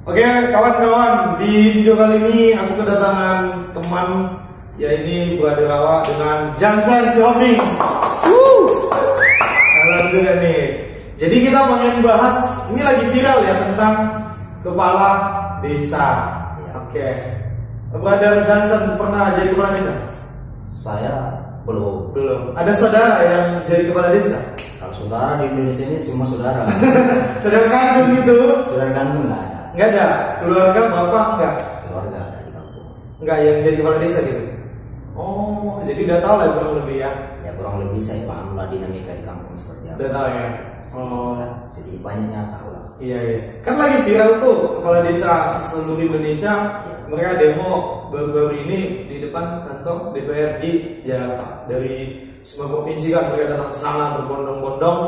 Oke kawan-kawan, di video kali ini aku kedatangan teman, ya ini Brother Rawa dengan Jansen Xiaoming. Halo juga nih. Jadi kita mau bahas, ini lagi viral ya tentang kepala desa. Oke. Brother Jansen pernah jadi kepala desa? Saya belum. Ada saudara yang jadi kepala desa? Kalau saudara di Indonesia ini semua saudara. Saudara kandung gitu? Saudara kandung nggak ada. Nggak ada. Keluarga bapak nggak? Keluarga ada di kampung. Nggak yang jadi kepala desa gitu? Oh, jadi udah tahu lah kurang lebih ya? Ya kurang lebih saya paham lah dinamika di kampung seperti apa. Udah tahu ya? Oh. Jadi banyaknya tahu lah. Iya. Kan lagi viral tuh kepala desa seluruh Indonesia. Mereka demo baru-baru ini di depan kantor DPRD Jakarta. Dari semua provinsi kan mereka datang ke sana berbondong-bondong.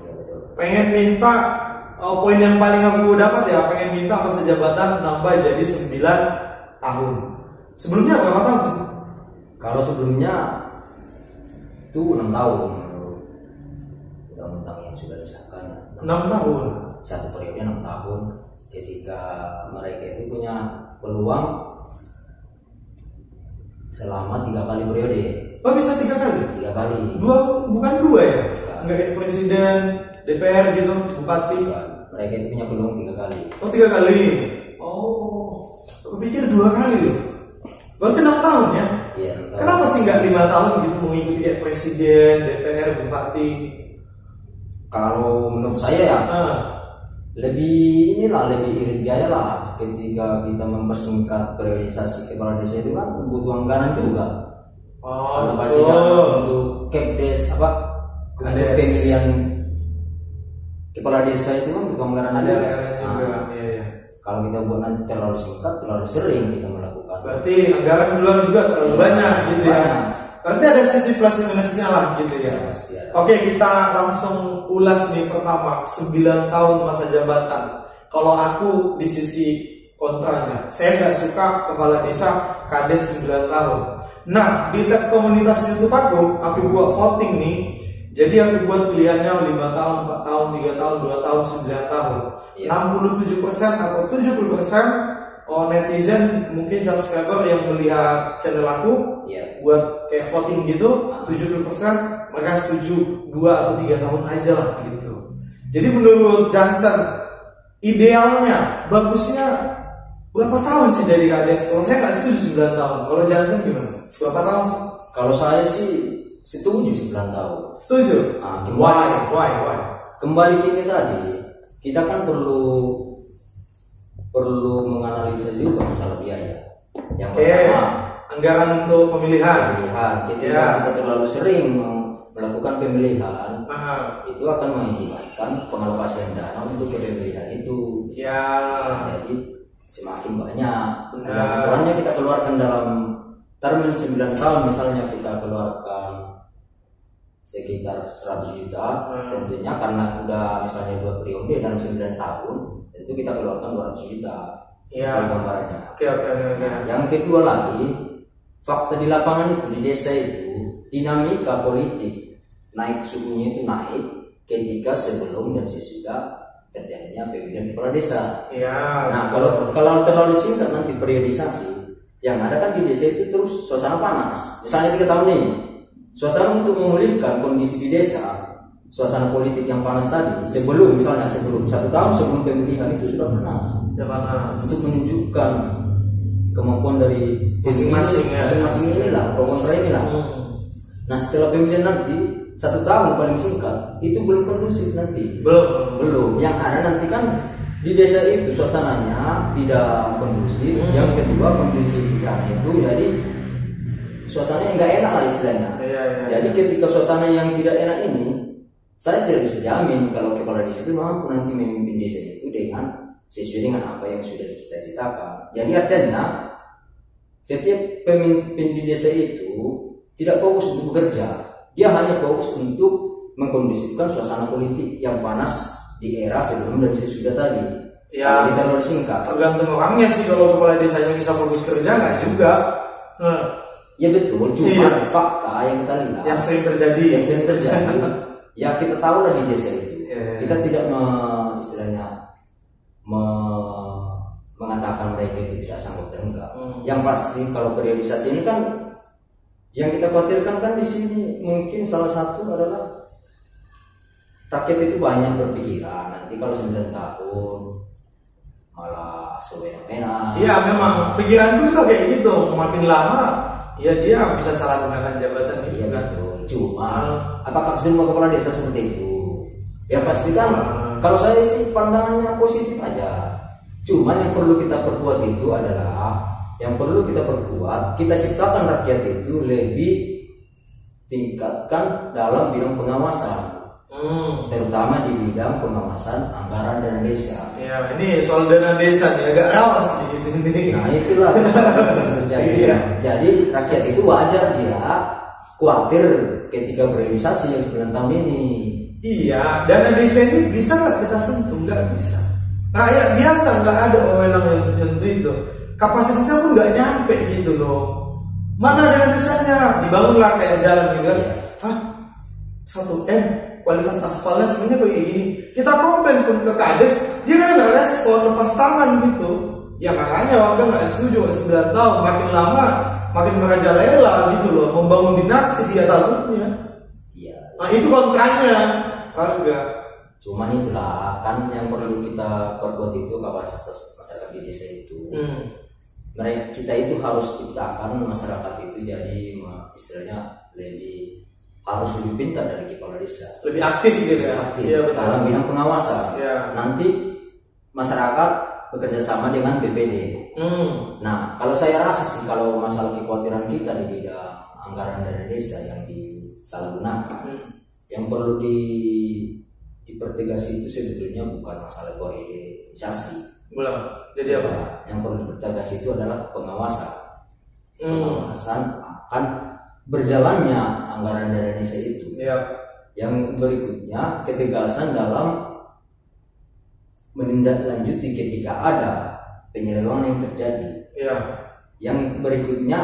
Iya betul. Pengen minta poin yang paling aku dapat ya, pengen minta masa jabatan nambah jadi 9 tahun. Sebelumnya berapa tahun sih? Kalau sebelumnya itu 6 tahun menurut undang-undang yang sudah disahkan. 6 tahun. Satu periode 6 tahun. Ketika mereka itu punya peluang selama 3 kali periode. Oh bisa 3 kali? 3 kali. Bukan 2 ya? Enggak kayak presiden, DPR gitu, bupati. Mereka itu punya peluang 3 kali. Oh 3 kali. Oh, aku pikir 2 kali loh. Berarti 6 tahun ya? Iya. Kenapa sih nggak 5 tahun gitu mengikuti kayak presiden, DPR, bupati? Kalau menurut saya ya lebih irit biaya lah. Ketika kita mempersingkat priorisasi kepala desa itu kan butuh anggaran juga. Oh, untuk kepdes untuk pemilihan kepala desa itu kan butuh anggaran juga. Iya. Kalau kita buat nanti terlalu singkat, terlalu sering kita melakukan. Berarti anggaran keluar juga terlalu banyak gitu ya. Berarti ada sisi plus minusnya lah gitu ya. Oke, kita langsung ulas nih pertama 9 tahun masa jabatan. Kalau aku di sisi kontranya, saya nggak suka kepala desa kades 9 tahun. Nah, di tab komunitas YouTube aku buat voting nih. Jadi aku buat pilihannya 5 tahun, 4 tahun, 3 tahun, 2 tahun, 9 tahun. 67% atau 70% netizen mungkin subscriber yang melihat channel aku buat kayak voting gitu, 70% mereka setuju 2 atau 3 tahun aja lah gitu. Jadi menurut Jansen idealnya, bagusnya berapa tahun sih jadi kades? Kalau saya nggak setuju 9 tahun. Kalau Jansen gimana? Berapa tahun sih? Kalau saya sih setuju 9 tahun. Setuju? Why? Kembali ke ini tadi, kita kan perlu menganalisa juga masalah biaya. Yang pertama, anggaran untuk pemilihan. Kita terlalu sering melakukan pemilihan, itu akan mengakibatkan pengalokasian dana untuk pemilihan itu. Jadi semakin banyak. Aturannya kita keluarkan dalam term 9 tahun, misalnya kita keluarkan sekitar 100 juta, tentunya karena udah misalnya 2 periode dalam 9 tahun, tentu kita keluarkan 200 juta. Gambarannya. Yang kedua lagi, fakta di lapangan itu, di desa itu, dinamika politik naik suhunya itu naik ketika sebelum dan sesudah terjadinya pemilihan kepala desa. Nah, kalau terlalu singkat nanti periodisasi, yang ada kan di desa itu terus suasana panas. Misalnya kita tahu nih, suasana untuk memulihkan kondisi di desa, suasana politik yang panas tadi, sebelum 1 tahun sebelum pemilihan itu sudah panas. Untuk menunjukkan kemampuan dari masing-masing inilah, pro kontra inilah. Nah, setelah pemilihan nanti 1 tahun paling singkat itu belum kondusif nanti. Belum. Yang ada nanti kan di desa itu suasananya tidak kondusif. Yang kedua kondusifnya itu jadi suasana yang nggak enak lah istilahnya. Jadi ketika suasana yang tidak enak ini, saya tidak bisa jamin kalau kepala desa itu mampu nanti memimpin desa itu sesuai dengan apa yang sudah dicita-citakan. Jadi artinya setiap pemimpin di desa itu tidak fokus untuk bekerja, dia hanya fokus untuk mengkondisikan suasana politik yang panas di era sebelum dan sesudah tadi. Kita terlalu singkat. Tergantung orangnya sih, kalau kepala desanya bisa fokus kerja nggak juga. Ya betul, cuma fakta yang kita lihat yang sering terjadi ya kita tahu lah di desa itu. Kita tidak istilahnya mereka itu tidak sanggup dan enggak. Yang pasti kalau periodisasi ini kan yang kita khawatirkan kan di sini mungkin salah satu adalah rakyat itu banyak berpikiran nanti kalau 9 tahun malah sewenang-wenang. Iya memang pikiranku juga kayak gitu, makin lama ya dia bisa salah gunakan jabatan itu. Iya betul. Cuma apakah semua kepala desa seperti itu? Ya pasti kan. Kalau saya sih pandangannya positif aja. Cuma yang perlu kita perkuat itu adalah kita ciptakan rakyat itu lebih tingkatkan dalam bidang pengawasan, terutama di bidang pengawasan anggaran dana desa. Ya ini soal dana desa nih agak rawan sedikit ini. Nah itulah terjadi. Iya. Jadi rakyat itu wajar dia khawatir ketika periodisasi yang 9 tahun ini. Iya, dana desa ini bisa nggak kita sentuh? Nggak bisa. Rakyat biasa nggak ada wewenang yang tertentu itu. Kapasitasnya pun nggak nyampe gitu loh. Mana dana desanya? Dibangunlah kayak jalan gitu kan? 1M kualitas aspalnya sebenarnya kayak gini. Kita komplain pun ke Kades, dia kan nggak respon, lepas tangan gitu. Ya makanya warga nggak setuju 9 tahun. Makin lama makin merajalela gitu loh, membangun dinasti dia tahunnya. Iya. Nah itu kontranya warga. Cuman itulah kan yang perlu kita perkuat itu kapasitas masyarakat di desa itu. Kita itu harus ciptakan masyarakat itu jadi istilahnya harus lebih pintar dari kepala desa. Lebih aktif gitu ya. Aktif dalam bidang pengawasan. Ya. Nanti masyarakat bekerja sama dengan BPD. Nah, kalau saya rasa sih kalau masalah kekhawatiran kita di bidang anggaran dana desa yang disalahgunakan, yang perlu dipertegas itu sebetulnya bukan masalah koordinasi. Belum. Jadi apa? Yang perlu dipertegas itu adalah pengawasan. Pengawasan akan berjalannya anggaran dana desa itu. Yang berikutnya ketegasan dalam menindaklanjuti ketika ada penyelewengan yang terjadi. Yang berikutnya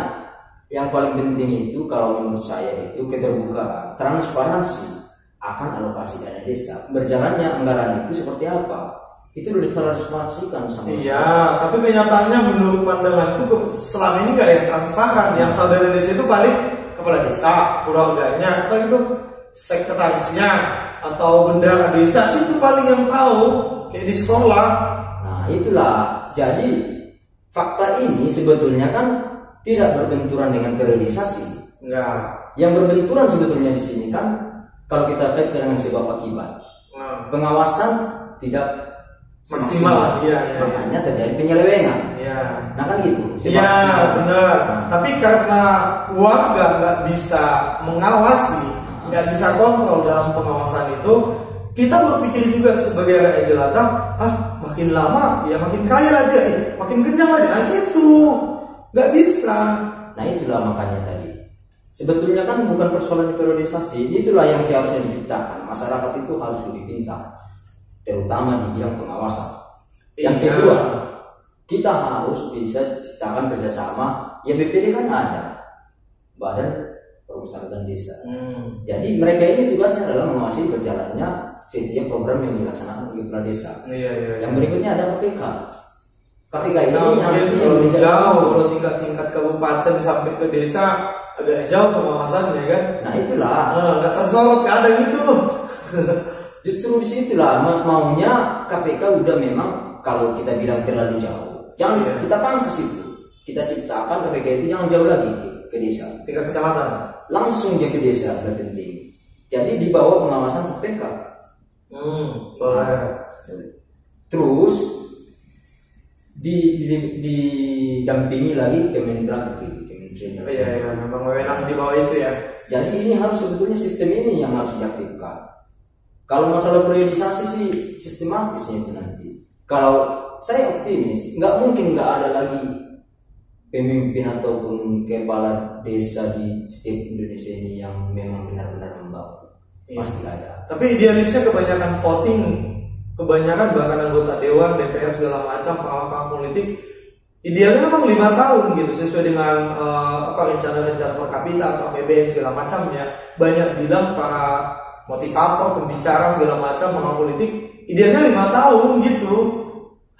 yang paling penting itu kalau menurut saya itu keterbukaan, transparansi akan alokasi dana desa. Berjalannya anggaran itu seperti apa? Itu sudah ditransparansikan sama. Iya, tapi kenyataannya menurut pandanganku selama ini gak ada yang transparan. Yang tahu dana desa itu paling kepala desa, keluarganya, apa gitu, sekretarisnya atau bendahara desa itu paling yang tahu. Kayak di sekolah. Nah itulah. Jadi fakta ini sebetulnya kan tidak berbenturan dengan periodisasi. Enggak. Yang berbenturan sebetulnya di sini kan kalau kita kaitkan dengan sebab akibat. Pengawasan tidak maksimal. Makanya terjadi penyelewengan. Nah kan gitu. Iya benar. Tapi karena warga nggak bisa mengawasi, nggak bisa kontrol dalam pengawasan itu. Kita berpikir juga sebagai rakyat jelata, makin lama ya makin kaya lagi, makin kenyang lagi. Nah itu nggak bisa. Nah itulah makanya tadi. Sebetulnya kan bukan persoalan periodisasi. Itulah yang seharusnya diciptakan. Masyarakat itu harus lebih pintar, terutama di bidang pengawasan. Yang kedua, kita harus bisa ciptakan kerjasama. Ya BPD kan ada, Badan Permusyawaratan Desa. Jadi mereka ini tugasnya adalah mengawasi berjalannya setiap program yang dilaksanakan oleh kepala desa. Yang berikutnya ada KPK. KPK ini yang jauh kalau tingkat kabupaten sampai ke desa agak jauh pengawasannya kan. Nah itulah. Nggak tersorot kadang itu. Justru disitulah maunya KPK udah memang kalau kita bilang terlalu jauh, jangan kita pangkas itu. Kita ciptakan KPK itu jangan jauh lagi ke desa. Tingkat kecamatan. Langsung dia ke desa lebih penting. Jadi di bawah pengawasan KPK. Terus didampingi lagi Kemendagri, Kementerian. Memang wewenang di bawah itu ya. Jadi ini harus sebetulnya sistem ini yang harus diaktifkan. Kalau masalah periodisasi sih sistematisnya itu nanti. Kalau saya optimis, nggak mungkin nggak ada lagi pemimpin ataupun kepala desa di setiap Indonesia ini yang memang benar-benar membangun. Pasti ada. Tapi idealisnya kebanyakan voting, kebanyakan bahkan anggota dewan, DPR segala macam pengawas politik, idealnya memang 5 tahun gitu sesuai dengan rencana-rencana per kapita atau APBN segala macamnya. Banyak bilang para motivator, pembicara segala macam pengawas politik, idealnya 5 tahun gitu.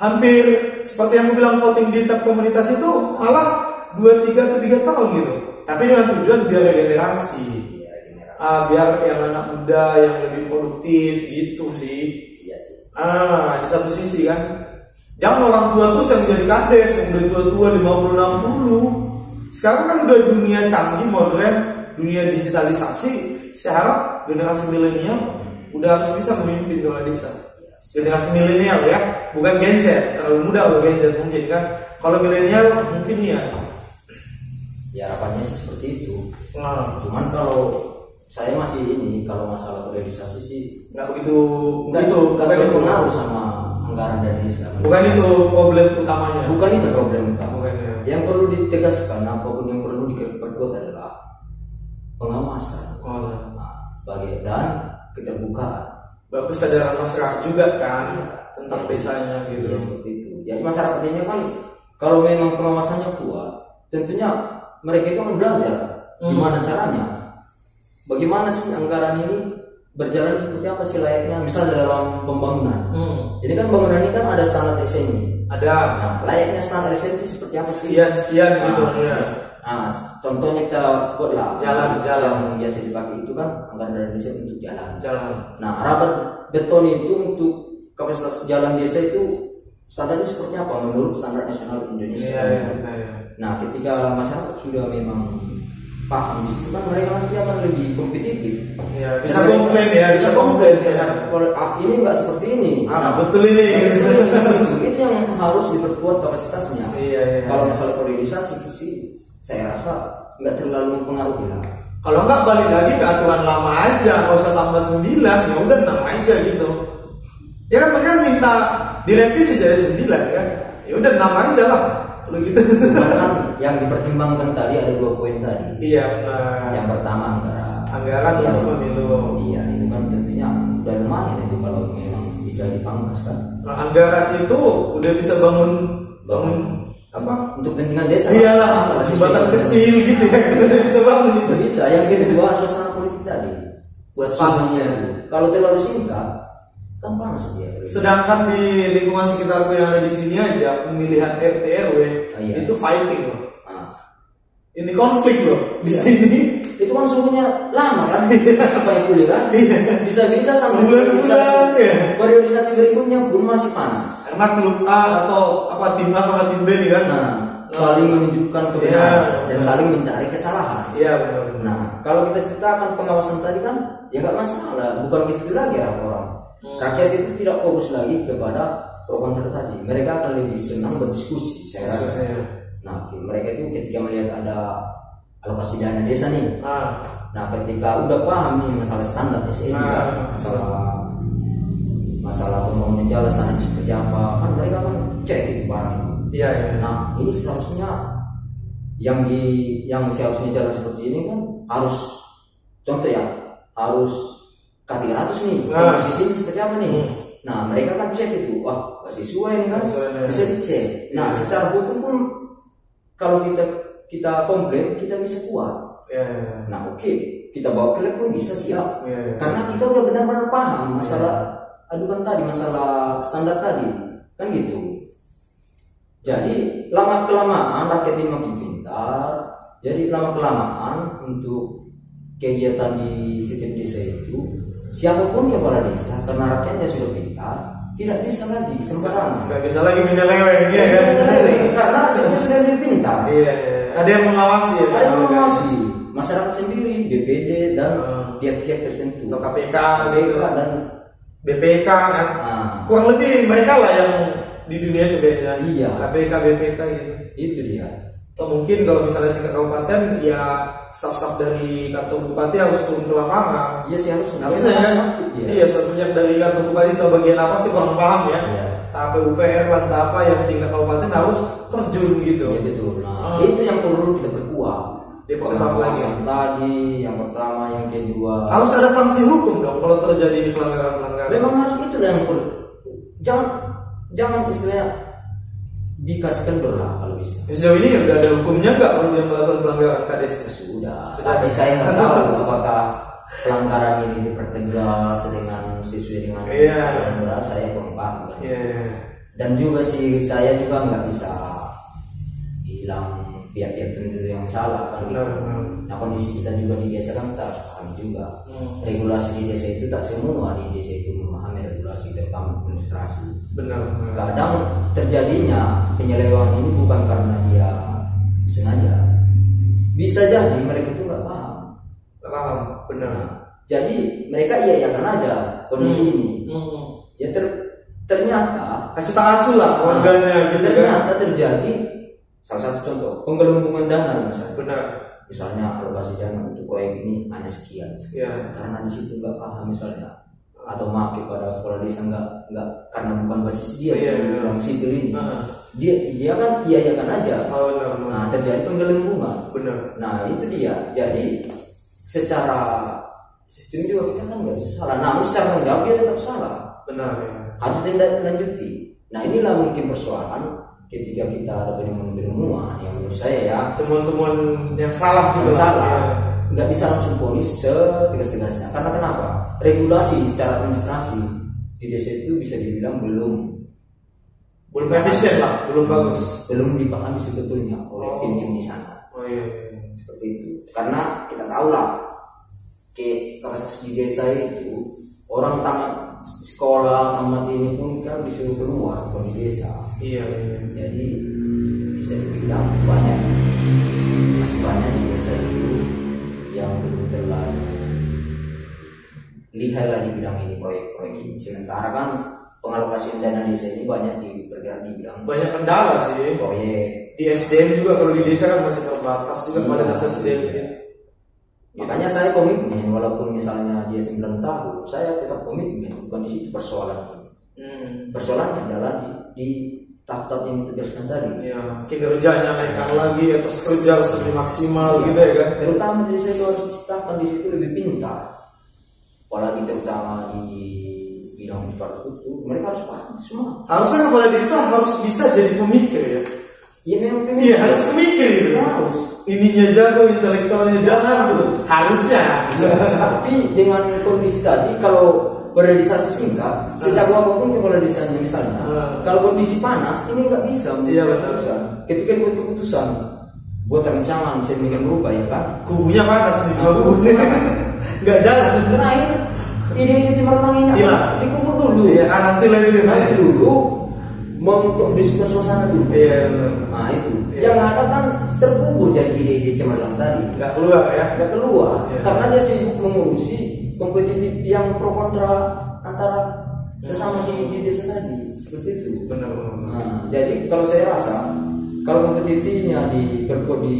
hampir seperti yang aku bilang voting di tab komunitas itu malah 2, 3 atau 3 tahun gitu. Tapi dengan tujuan biar regenerasi. Biar yang anak muda yang lebih produktif gitu sih. Iya sih. Di satu sisi kan. Jangan orang tua tuh yang jadi kades, yang udah tua-tua 50-60. Sekarang kan udah dunia canggih, modern, dunia digitalisasi. Saya harap generasi milenial udah harus bisa memimpin kepala desa. Generasi milenial ya, bukan Gen Z. Terlalu muda kalau Gen Z mungkin kan. Kalau milenial mungkin ya. Ya harapannya sih seperti itu. Cuman kalau saya masih kalau masalah priorisasi sih nggak begitu pengaruh sama anggaran dari desa. Bukan itu problem utamanya. Bukan itu problem utama. Bukan, ya. Yang perlu ditegaskan apapun yang perlu diperkuat adalah pengawasan. Dan keterbukaan. Kesadaran masyarakat juga kan tentang desanya gitu. Ya, seperti itu. Jadi masyarakat ini kan kalau memang pengawasannya kuat, tentunya mereka itu akan belajar gimana caranya. Bagaimana sih anggaran ini berjalan seperti apa sih layaknya, misalnya dalam pembangunan. Jadi kan bangunan ini kan ada standar SNI. Ada. Nah, layaknya standar SNI itu seperti apa sih? Sekian gitu ya. Contohnya kita buatlah jalan yang biasa dipakai itu kan anggaran dari desa untuk jalan. Nah, rapat beton itu untuk kapasitas jalan desa itu standarnya seperti apa menurut standar nasional Indonesia. Nah, ketika masyarakat sudah memang paham di situ kan mereka nanti akan lebih kompetitif. Bisa komplain ya. Ini nggak seperti ini. Betul ini. Itu yang harus diperkuat kapasitasnya. Kalau misalnya priorisasi itu sih saya rasa nggak terlalu mempengaruhi lah. Kalau nggak balik lagi ke aturan lama aja, nggak usah tambah 9, ya udah 6 aja gitu. Ya kan mereka minta direvisi jadi 9 kan, ya udah 6 aja lah. Kalau gitu. Kan yang dipertimbangkan tadi ada 2 poin tadi. Iya benar. Yang pertama anggaran untuk pemilu. Iya itu kan tentunya udah lumayan itu kalau memang bisa dipangkas kan. Anggaran itu udah bisa bangun apa untuk kepentingan desa. Iyalah, jembatan kecil gitu ya. Udah bisa bangun itu. Bisa. Yang kedua suasana politik tadi buat panasnya. Kalau terlalu singkat kan panas dia. Sedangkan di lingkungan sekitarku yang ada di sini aja pemilihan RT RW itu fighting loh. Ini konflik loh di sini. Itu kan suhunya lama kan? Apa yang kuliah kan? Bisa-bisa sampai bulan-bulan periodisasi berikutnya pun masih panas. Karena klub A atau tim A sama tim B kan? Saling menunjukkan kebenaran dan saling mencari kesalahan. Iya benar. Nah, kalau kita akan pengawasan tadi kan, ya nggak masalah. Bukan ke situ lagi orang. Rakyat itu tidak fokus lagi kepada pro kontra tadi. Mereka akan lebih senang berdiskusi. Saya rasa. Nah, mereka itu ketika melihat ada alokasi dana desa nih. Nah, ketika udah paham nih masalah standar SNI, masalah pembangunan jalan standar seperti apa, kan mereka kan cek itu barang itu. Iya. Nah, ini seharusnya yang seharusnya jalan seperti ini kan harus contoh ya, harus K300 nih. Posisi ini seperti apa nih? Nah, mereka kan cek itu. Wah, nggak sesuai nih kan. Bisa dicek. Nah, secara hukum pun kalau kita komplain kita bisa kuat. Nah oke, kita bawa ke lab pun bisa siap. Karena kita udah benar-benar paham masalah adukan tadi, masalah standar tadi, kan gitu. Jadi lama kelamaan rakyat ini makin pintar. Jadi lama kelamaan untuk kegiatan di setiap desa itu siapapun kepala desa karena rakyatnya sudah pintar tidak bisa lagi sembarangan. Nggak bisa lagi menyeleweng ya kan? Karena rakyatnya sudah lebih pintar. Ada yang mengawasi ya? Ada yang mengawasi masyarakat sendiri, BPD dan pihak-pihak tertentu. Atau KPK dan BPK kan? Kurang lebih mereka lah yang di dunia juga ya. Iya. KPK, BPK gitu. Itu dia. Atau mungkin kalau misalnya tingkat kabupaten ya staf-staf dari kantor bupati harus turun ke lapangan. Iya sih harusnya kan? Iya, semenjak dari kantor bupati ke bagian apa sih kurang paham ya. Tapi UPR lantai apa yang tingkat kabupaten harus terjun gitu. Iya betul. Nah, itu yang perlu kita perkuat. Pengawasan tadi yang pertama, yang kedua harus ada sanksi hukum dong kalau terjadi pelanggaran. Memang harus itu yang perlu. Jangan istilahnya dikasihkan dolar kalau bisa. Sejauh ini udah ada hukumnya nggak kalau dia melakukan pelanggaran KDS? Sudah. Tapi saya nggak tahu apakah pelanggaran ini dipertegas dengan sesuai dengan aturan. Saya kurang paham. Dan juga sih saya juga nggak bisa bilang pihak-pihak tertentu yang salah kan gitu. Nah kondisi kita juga di desa kan kita harus paham juga. Regulasi di desa itu tak semua di desa itu memahami regulasi terutama administrasi. Benar. Kadang terjadinya penyelewengan ini bukan karena dia sengaja. Bisa jadi mereka itu nggak paham. Nggak paham, benar. Nah, jadi mereka iya-iyakan aja kondisi ini. Ya ternyata acuh-acuh lah warganya gitu kan. Ternyata terjadi salah satu contoh penggelembungan dana misalnya. Benar. Misalnya alokasi dana untuk proyek ini hanya sekian. Ya. Karena di situ nggak paham misalnya atau makin pada kepala desa nggak karena bukan basis dia orang sipil ini. Dia kan iya-iyakan aja. Nah terjadi penggelembungan. Benar. Nah itu dia. Jadi secara sistem juga kita kan nggak bisa salah. Namun secara tanggung dia tetap salah. Benar. Ya. Harus tindak lanjuti. Nah inilah mungkin persoalan ketika kita ada penemuan yang menurut saya ya temuan-temuan yang salah gitu salah. Nggak bisa langsung ponis setegas-tegasnya. Karena kenapa? Regulasi secara administrasi di desa itu bisa dibilang belum efisien lah, belum bagus, belum dipahami sebetulnya oleh tim-tim di sana. Iya. Seperti itu. Karena kita tahu lah kapasitas di desa itu orang tamat sekolah tamat ini pun kan disuruh keluar dari desa. Iya. Jadi bisa dibilang masih banyak di desa itu yang belum terlalu lihai lah di bidang ini proyek-proyek ini. Sementara kan pengalokasian dana desa ini banyak bergerak di bidang banyak kendala sih. Proyek di SDM juga kalau di desa kan masih terbatas juga kualitas SDM ini. Makanya saya komitmen walaupun misalnya dia 9 tahun, saya tetap komitmen bukan di situ persoalan. Persoalannya adalah di tahap-tahap yang kita jelaskan tadi. Ya, kinerjanya naikkan lagi atau kerja harus lebih maksimal gitu ya kan. Terutama di desa itu harus diciptakan di situ lebih pintar. Apalagi terutama di bidang seperti itu, mereka harus paham semua. Harusnya kepala desa harus bisa jadi pemikir ya. Iya memang pemikir. Iya harus pemikir gitu. Harus. Ininya jago, intelektualnya jalan gitu. Harusnya. Tapi dengan kondisi tadi kalau berrealisasi singkat, sejago apapun kepala desanya misalnya, kalau kondisi panas ini nggak bisa. Iya benar. Ketika dibuat keputusan, buat rancangan sedemikian rupa ya kan. Kubunya panas nih kubunya. Nggak jalan. Terakhir ide cemerlang ini dikubur dulu. Iya, nanti dulu mengkondisikan suasana dulu. Iya. Nah itu. Yang ada kan terkubur jadi ide-ide cemerlang tadi. Nggak keluar ya? Nggak keluar. Karena dia sibuk mengurusi kompetitif yang pro kontra antara sesama di desa tadi. Seperti itu. Benar. Nah, jadi kalau saya rasa kalau kompetitifnya diperkuat di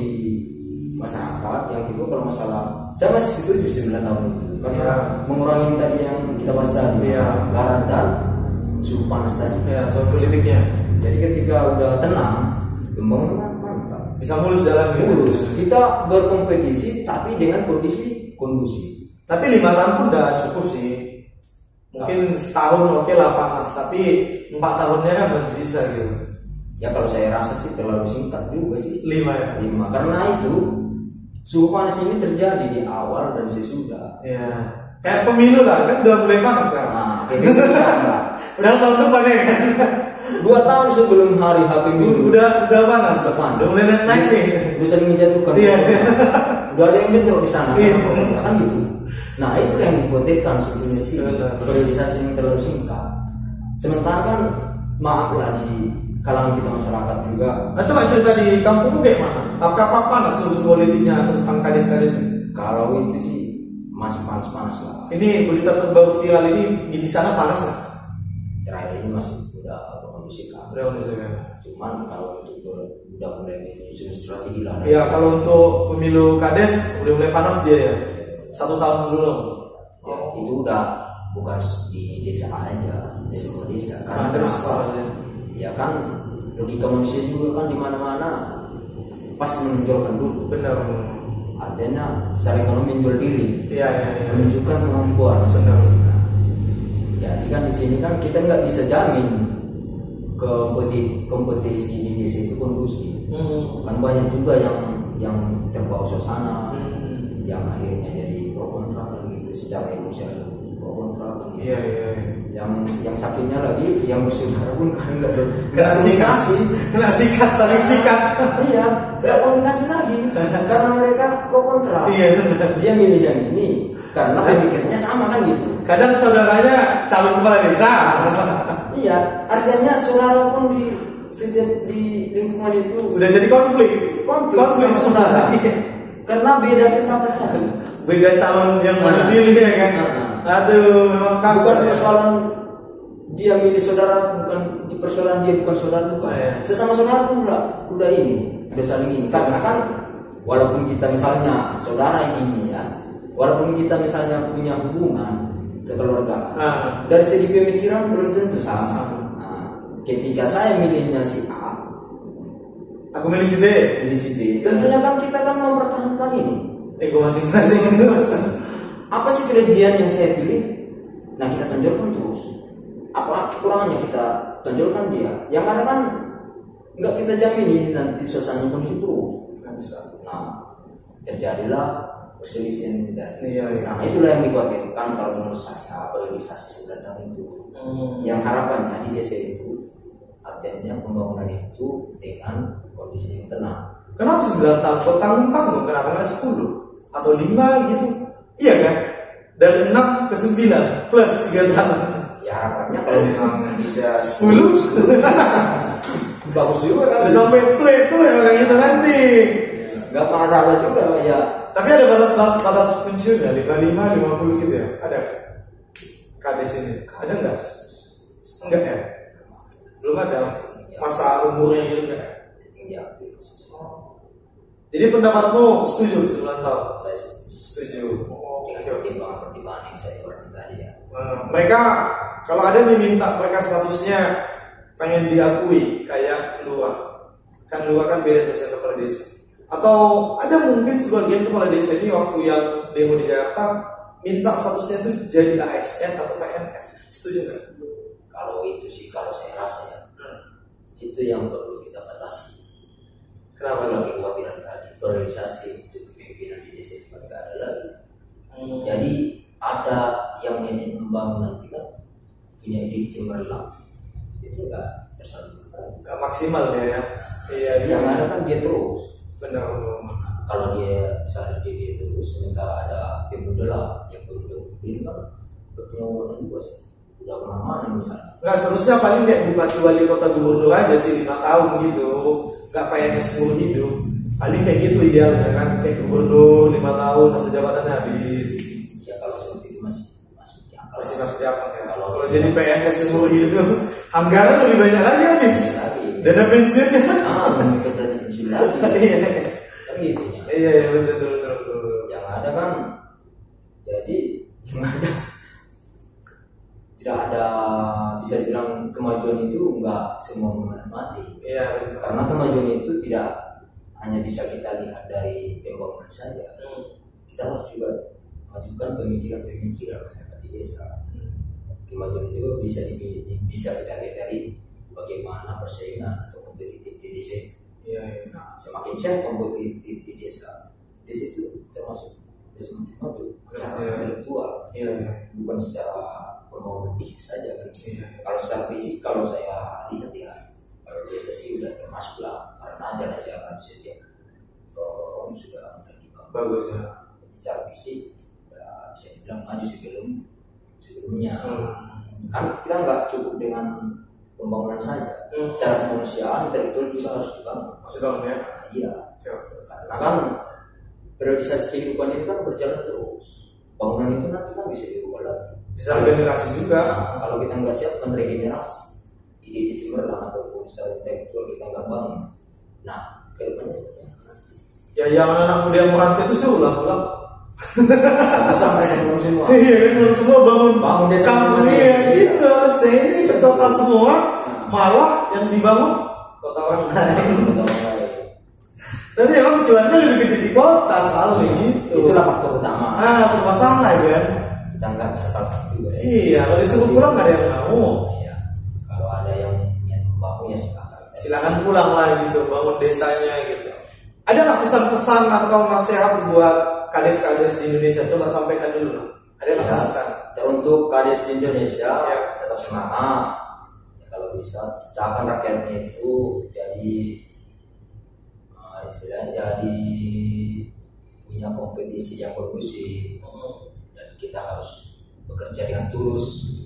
masyarakat yang kedua kalau masalah saya masih setuju 9 tahun itu karena mengurangi tadi yang kita bahas tadi masalah anggaran dan suhu panas tadi soal politiknya. Jadi ketika udah tenang pembangunan mantap bisa mulus jalan kita berkompetisi tapi dengan kondisi kondusif. Tapi 5 tahun pun udah cukup sih. Mungkin setahun oke lah panas tapi 4 tahunnya kan masih bisa gitu. Ya kalau saya rasa sih terlalu singkat juga sih 5 ya 5 karena itu suhu panas ini terjadi di awal dan sesudah. Ya. Kayak pemilu lah, kan udah mulai panas kan. Nah, kayak gitu udah tahun depan ya kan. 2 tahun sebelum hari H pemilu. Udah panas. Udah mulai naik nih. Udah saling menjatuhkan. Iya. Udah ada yang bentrok di sana. Iya. Kan gitu. Nah, itu yang dikhawatirkan sebetulnya sih. Priorisasi yang terlalu singkat. Sementara kan maaf lah di kalangan kita masyarakat juga. Nah, coba cerita di kampungmu kayak mana? Apakah panas urusan politiknya tentang kades-kades? Kalau itu sih masih panas-panas lah. Ini berita terbaru viral ini di sana panas nggak? Terakhir ini masih udah kondusif lah. Udah kondusif ya. Cuman kalau untuk udah mulai menyusun strategi lah. Iya kalau untuk pemilu kades udah mulai panas dia ya. 1 tahun sebelum. Ya itu udah bukan di desa aja, di semua desa. Karena terus ya kan logika manusia juga kan di mana-mana pasti menonjolkan dulu. Benar. Artinya secara ekonomi menjual diri. Iya. Menunjukkan kemampuan. Benar. Jadi kan di sini kan kita nggak bisa jamin kompetisi di desa itu kondusif. Kan banyak juga yang terbawa suasana, yang akhirnya jadi pro kontra gitu secara emosional. pro kontra pun. Iya. Yang sakitnya lagi yang bersaudara pun kan nggak kena sikat saling sikat. Iya, nggak komunikasi lagi karena mereka pro kontra. Iya. Dia milih yang ini karena pemikirannya sama kan gitu. Kadang saudaranya calon kepala desa. Iya, artinya saudara pun di lingkungan itu udah jadi konflik sama saudara. Karena beda pendapatnya. Beda calon yang mau dipilih ya kan. Aduh, memang bukan persoalan dia milih saudara, bukan di persoalan dia bukan saudara, bukan. Sesama saudara pun udah saling ini. Karena kan walaupun kita misalnya saudara ini ya, walaupun kita misalnya punya hubungan kekeluargaan, dari segi pemikiran belum tentu sama. Ketika saya milihnya si A, aku milih si B, tentunya kan kita kan mempertahankan ini ego masing-masing. Apa sih kelebihan yang saya pilih? Nah kita tonjolkan terus. Apa kekurangannya kita tonjolkan dia. Yang ada kan nggak kita jamin ini nanti suasana kondisi terus. Nggak bisa. Nah terjadilah perselisihan kita. Iya. Nah itulah yang dikhawatirkan kalau menurut saya priorisasi 9 tahun itu. Yang harapannya di desa itu artinya pembangunan itu dengan kondisi yang tenang. Kenapa 9 tahun? Kok tanggung-tanggung? Kenapa nggak 10 atau 5 gitu? Iya kan? Dari 6 ke 9 plus 3 tahun. Ya harapannya kalau memang bisa 10 bagus juga kan. Udah sampai itu ya kayak gitu nanti. Nggak masalah juga ya. Tapi ada batas pensiun ya, 55, 50 gitu ya? Ada? Kades ini ada nggak? Enggak ya? Belum ada masa umurnya gitu nggak? Jadi pendapatmu setuju 9 tahun? Saya setuju. Pertimbangan yang saya uraikan tadi ya. Mereka kalau ada nih minta mereka statusnya pengen diakui kayak Lua, kan Lua kan beda sosial kepala desa. Atau ada mungkin sebagian kepala desa ini waktu yang demo di Jakarta minta statusnya itu jadi ASN atau PNS, setuju nggak? Kalau itu sih kalau saya rasa ya, itu yang perlu kita batasi. Kenapa? Lagi kekhawatiran tadi, priorisasi untuk kepemimpinan di desa itu nggak ada lagi. Jadi ada yang ingin membangun nanti kan punya ide cemerlang, itu nggak tersalurkan, nggak maksimal dia ya. Iya. Yang ada kan dia terus. Benar. Kalau dia misalnya dia terus, sementara ada pemuda lah yang ini kan punya wawasan luas, udah kemana-mana misalnya. Nggak, seharusnya paling kayak bupati wali kota gubernur aja sih 5 tahun gitu, nggak PNS seumur hidup. Paling kayak gitu idealnya kan, kayak gubernur 5 tahun masa jabatannya habis. Ya kalau seperti itu masih masuk di akal ya. Kalau jadi PNS seumur hidup, anggaran lebih banyak lagi habis. Dana pensiunnya. Dana pensiun lagi. Kan gitu ya. Iya betul. Yang ada kan, jadi yang ada tidak ada, bisa dibilang kemajuan itu enggak semua menikmati. Iya. Karena kemajuan itu tidak hanya bisa kita lihat dari pembangunan saja. Kita harus juga majukan pemikiran masyarakat di desa. Kemajuan itu bisa kita lihat dari bagaimana persaingan atau kompetitif di desa itu. Iya. Nah, semakin sehat kompetitif di desa itu termasuk desa maju secara intelektual. Iya. Bukan secara pembangunan fisik saja kan. Iya. Kalau secara fisik kalau saya lihat ya, kalau desa sih udah termasuk lah, karena ajaran setiap orang sudah bagus ya. Secara fisik ya, bisa dibilang maju sebelumnya. Kan kita nggak cukup dengan pembangunan saja. Secara kemanusiaan intelektual juga harus dibangun. Maksudnya ya? Iya. Karena kan periodisasi kehidupan ini kan berjalan terus. Bangunan itu nanti kan bisa diubah lagi. Bisa regenerasi juga. Nah, kalau kita nggak siap kan regenerasi, ide cemerlang ataupun secara intelektual kita nggak bangun. Nah, kedepannya seperti apa? Ya yang anak muda yang merantau itu suruh lah. Sampai bangun semua. Iya kan, semua bangun desa kampungnya gitu. Saya ini ke kota semua, malah yang dibangun kota orang lain. Tapi emang cuannya lebih gede di kota selalu gitu. Itulah faktor utama. Serba salah kan. Kita nggak bisa salah juga. Iya, kalau disuruh pulang nggak ada yang mau. Iya. Kalau ada yang membangun ya silakan pulang lah gitu, bangun desanya gitu. Ada nggak pesan-pesan atau nasihat buat kades-kades di Indonesia? Coba sampaikan dulu lah. Ada nggak masukan? untuk kades di Indonesia tetap semangat. Ya, kalau bisa ciptakan rakyatnya itu jadi istilahnya jadi punya kompetisi yang kondusif, dan kita harus bekerja dengan tulus,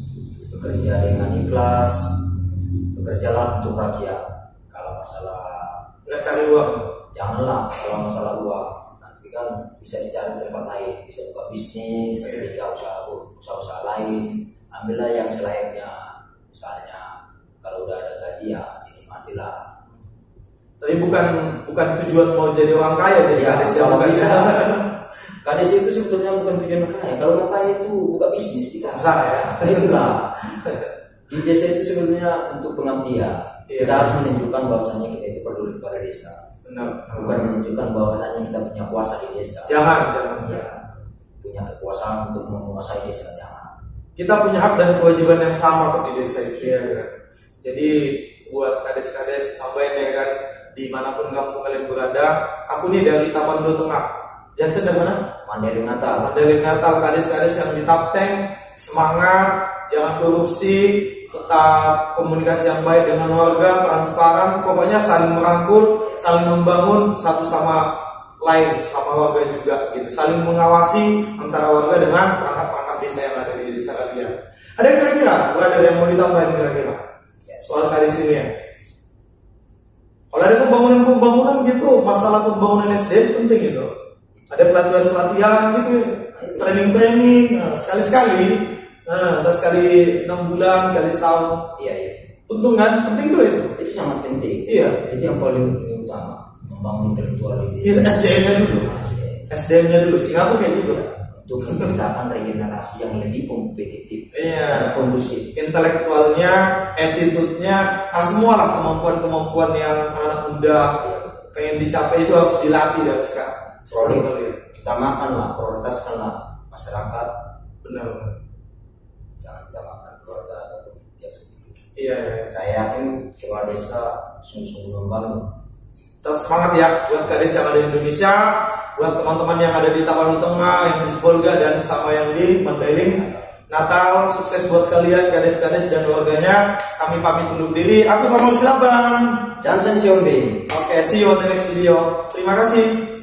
bekerja dengan ikhlas, bekerjalah untuk rakyat. Kalau masalah nggak cari uang, janganlah. Kalau masalah uang nanti kan bisa dicari tempat lain, bisa buka bisnis, usaha lain. Ambillah yang selayaknya. Misalnya kalau udah ada gaji ya dinikmatilah. Tapi bukan tujuan mau jadi orang kaya, jadi kades ya, bukan. Kades itu sebetulnya bukan tujuan kaya. Kalau mau kaya itu buka bisnis di usaha ya. Itulah. Di desa itu sebetulnya untuk pengabdian. Kita harus menunjukkan bahwasanya kita itu peduli kepada desa. Benar. Bukan menunjukkan bahwasanya kita punya kuasa di desa. Jangan. Ya. Punya kekuasaan untuk menguasai desa, jangan. Kita punya hak dan kewajiban yang sama kok di desa itu ya kan. Jadi buat kades-kades tambahin ya kan, dimanapun kampung kalian berada, aku nih dari Tapanuli Tengah. Jansen dari mana? Mandailing Natal. Mandailing Natal, kades-kades yang di Tapteng, semangat, jangan korupsi, tetap komunikasi yang baik dengan warga, transparan, pokoknya saling merangkul, saling membangun satu sama lain, sama warga juga gitu, saling mengawasi antara warga dengan perangkat-perangkat desa yang ada di desa kalian. Ada kira-kira, ada yang mau ditambahin kira-kira soal kades ini ya? Kalau ada pembangunan gitu, masalah pembangunan SDM penting gitu. Ada pelatihan gitu, training, sekali-sekali, entah sekali 6 bulan, sekali setahun. Iya. Untung kan, penting tuh itu. Itu sangat penting. Iya. Itu yang paling utama, membangun intelektualitas. Iya, SDM-nya dulu. SDM-nya dulu, Singapura kayak gitu. Untuk menciptakan regenerasi yang lebih kompetitif dan kondusif. Intelektualnya, attitude-nya, semua lah kemampuan-kemampuan yang anak muda pengen dicapai itu harus dilatih dari sekarang. Utamakanlah, prioritaskanlah masyarakat. Benar. Jangan utamakan keluarga ataupun pihak sendiri. Iya. Saya yakin kepala desa sungguh-sungguh membangun. Tetap semangat ya buat kades yang ada di Indonesia, buat teman-teman yang ada di Tapanuli Tengah, yang di Sibolga dan sama yang di Mandailing Natal. Sukses buat kalian kades-kades dan keluarganya. Kami pamit undur diri. Aku Samuel Silabang. Jansen Siombing. Oke, see you on the next video. Terima kasih.